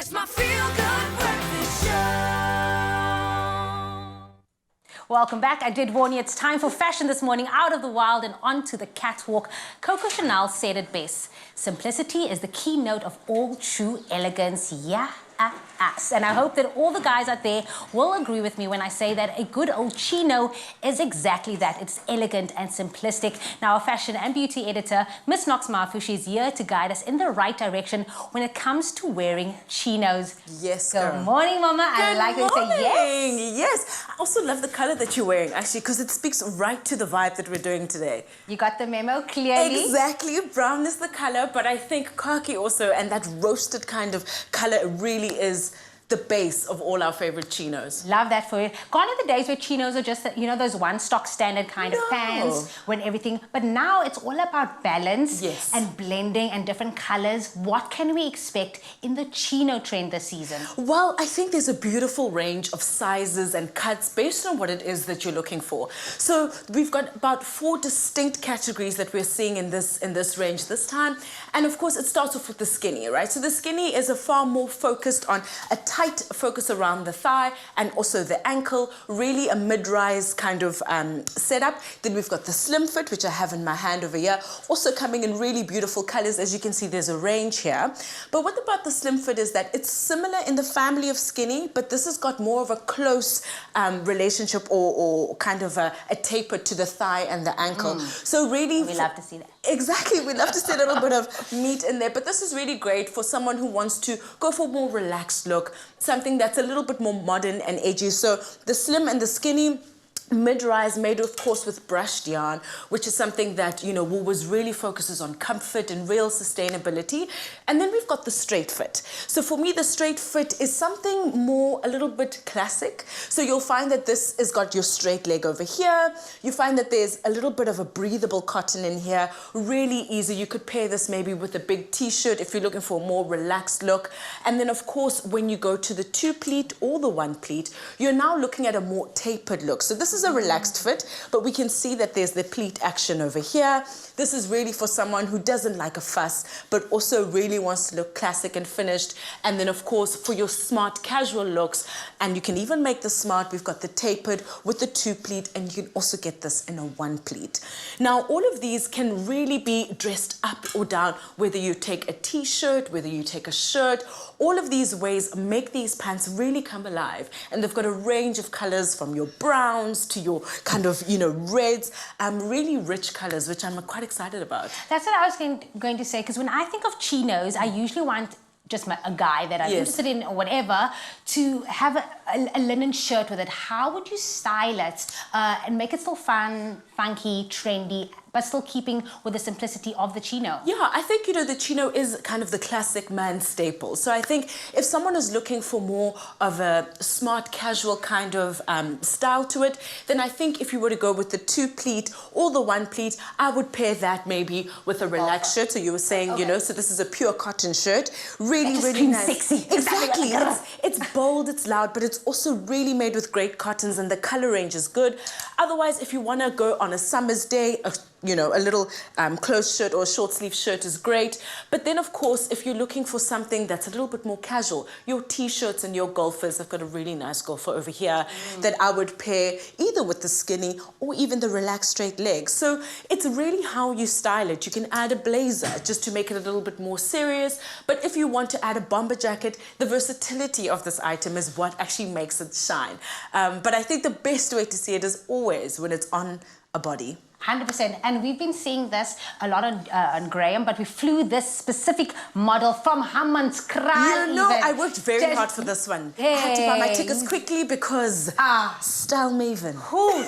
It's my feel-good breakfast show. Welcome back. I did warn you, it's time for fashion this morning, out of the wild and onto the catwalk. Coco Chanel said it best. Simplicity is the keynote of all true elegance. Yeah. And I hope that all the guys out there will agree with me when I say that a good old chino is exactly that. It's elegant and simplistic. Now, our fashion and beauty editor, Miss Noxolo Mafu, she's here to guide us in the right direction when it comes to wearing chinos. Yes, Good girl. morning, Mama. I like when you say yes. Yes. I also love the color that you're wearing, actually, because it speaks right to the vibe that we're doing today. You got the memo clearly? Exactly. Brown is the color, but I think khaki also, and that roasted kind of color really is the base of all our favorite chinos. Love that for you. Gone are the days where chinos are just, you know, those one stock standard kind of pants when everything, but now it's all about balance and blending and different colors. What can we expect in the chino trend this season? Well, I think there's a beautiful range of sizes and cuts based on what it is that you're looking for. So we've got about 4 distinct categories that we're seeing in this range this time. And of course, it starts off with the skinny, right? So the skinny is a far more focused on a tight focus around the thigh and also the ankle, really a mid-rise kind of setup. Then we've got the slim fit, which I have in my hand over here, also coming in really beautiful colors. As you can see, there's a range here. But what about the slim fit is that it's similar in the family of skinny, but this has got more of a close relationship or kind of a taper to the thigh and the ankle. So really... We love to see that. Exactly, we love to see a little bit of meat in there, but this is really great for someone who wants to go for a more relaxed look, something that's a little bit more modern and edgy. So the slim and the skinny, mid-rise, made of course with brushed yarn, which is something that, you know, Woolworths really focuses on comfort and real sustainability. And then we've got the straight fit. So for me, the straight fit is something more a little bit classic. So you'll find that this has got your straight leg over here. You find that there's a little bit of a breathable cotton in here, really easy. You could pair this maybe with a big t-shirt if you're looking for a more relaxed look. And then of course, when you go to the 2-pleat or the 1-pleat, you're now looking at a more tapered look. So this is a relaxed fit, but we can see that there's the pleat action over here. This is really for someone who doesn't like a fuss, but also really wants to look classic and finished. And then of course, for your smart casual looks, and you can even make the smart, we've got the tapered with the 2-pleat, and you can also get this in a 1-pleat. Now, all of these can really be dressed up or down, whether you take a t-shirt, whether you take a shirt. All of these ways make these pants really come alive. And they've got a range of colors from your browns to your kind of, you know, reds, really rich colors, which I'm quite excited about. That's what I was going to say, because when I think of chinos, I usually want just a guy that I'm interested in or whatever to have a linen shirt with it. How would you style it and make it still fun, funky, trendy, but still keeping with the simplicity of the chino? Yeah, I think, you know, the chino is kind of the classic man staple. So I think if someone is looking for more of a smart, casual kind of style to it, then I think if you were to go with the 2-pleat or the 1-pleat, I would pair that maybe with a relaxed shirt. So you were saying, you know, so this is a pure cotton shirt. Really, really nice. Sexy. Exactly. It's bold, it's loud, but it's also really made with great cottons, and the color range is good. Otherwise, if you want to go on a summer's day, you know, a little closed shirt or a short sleeve shirt is great. But then, of course, if you're looking for something that's a little bit more casual, your t-shirts and your golfers, I've got a really nice golfer over here that I would pair either with the skinny or even the relaxed straight legs. So it's really how you style it. You can add a blazer just to make it a little bit more serious. But if you want to add a bomber jacket, the versatility of this item is what actually makes it shine. But I think the best way to see it is always when it's on a body. 100%. And we've been seeing this a lot on Graham, but we flew this specific model from Hammanskraal. You know, I worked very hard for this one. I had to buy my tickets quickly because style maven. Who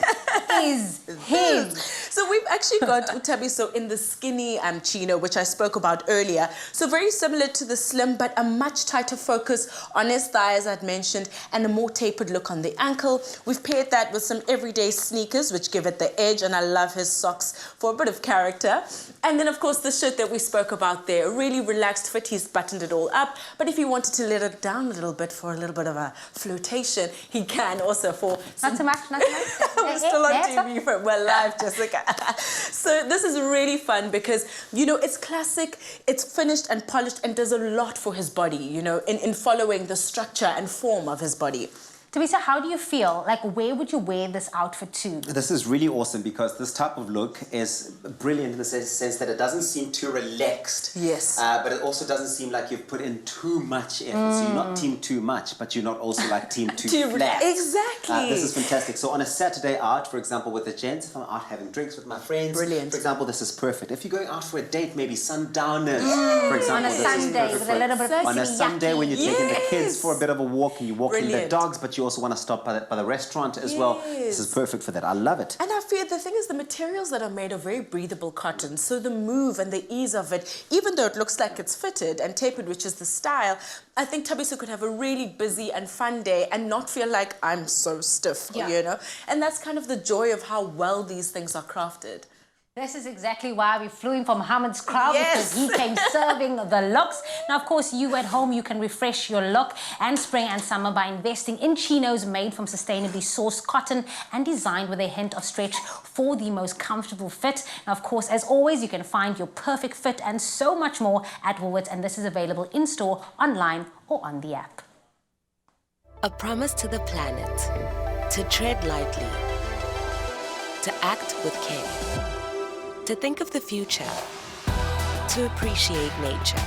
is him? So we've actually got Utabiso in the skinny chino, which I spoke about earlier. So very similar to the slim, but a much tighter focus on his thigh, as I'd mentioned, and a more tapered look on the ankle. We've paired that with some everyday sneakers, which give it the edge, and I love his his socks for a bit of character. And then, of course, the shirt that we spoke about there, really relaxed fit. He's buttoned it all up. But if he wanted to let it down a little bit for a little bit of a flotation, he can also for... Not too much, not too much. We're still on TV, we're live, Jessica. So this is really fun because, you know, it's classic, it's finished and polished and does a lot for his body, you know, in following the structure and form of his body. Teresa, how do you feel? Like, where would you wear this outfit to? This is really awesome because this type of look is brilliant in the sense that it doesn't seem too relaxed. Yes. But it also doesn't seem like you've put in too much effort. So you're not team too much, but you're not also like team too flat. Exactly. This is fantastic. So on a Saturday out, for example, with the gents, if I'm out having drinks with my friends, brilliant. For example, this is perfect. If you're going out for a date, maybe sundowners, for example, On a this Sunday is with a little bit of on a Sunday when you're taking the kids Yes. for a bit of a walk and you're walking Brilliant. the dogs, but you also want to stop by the restaurant as well. This is perfect for that. I love it. And I feel the thing is the materials that are made are very breathable cotton. So the move and the ease of it, even though it looks like it's fitted and tapered, which is the style, I think Thabiso could have a really busy and fun day and not feel like I'm so stiff, you know? And that's kind of the joy of how well these things are crafted. This is exactly why we flew in from Muhammad's crowd, Yes. because he came serving the looks. Now, of course, you at home, you can refresh your look and spring and summer by investing in chinos made from sustainably sourced cotton and designed with a hint of stretch for the most comfortable fit. Now, of course, as always, you can find your perfect fit and so much more at Woolworths, and this is available in-store, online, or on the app. A promise to the planet, to tread lightly, to act with care, to think of the future, to appreciate nature,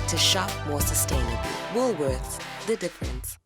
to shop more sustainably. Woolworths, the difference.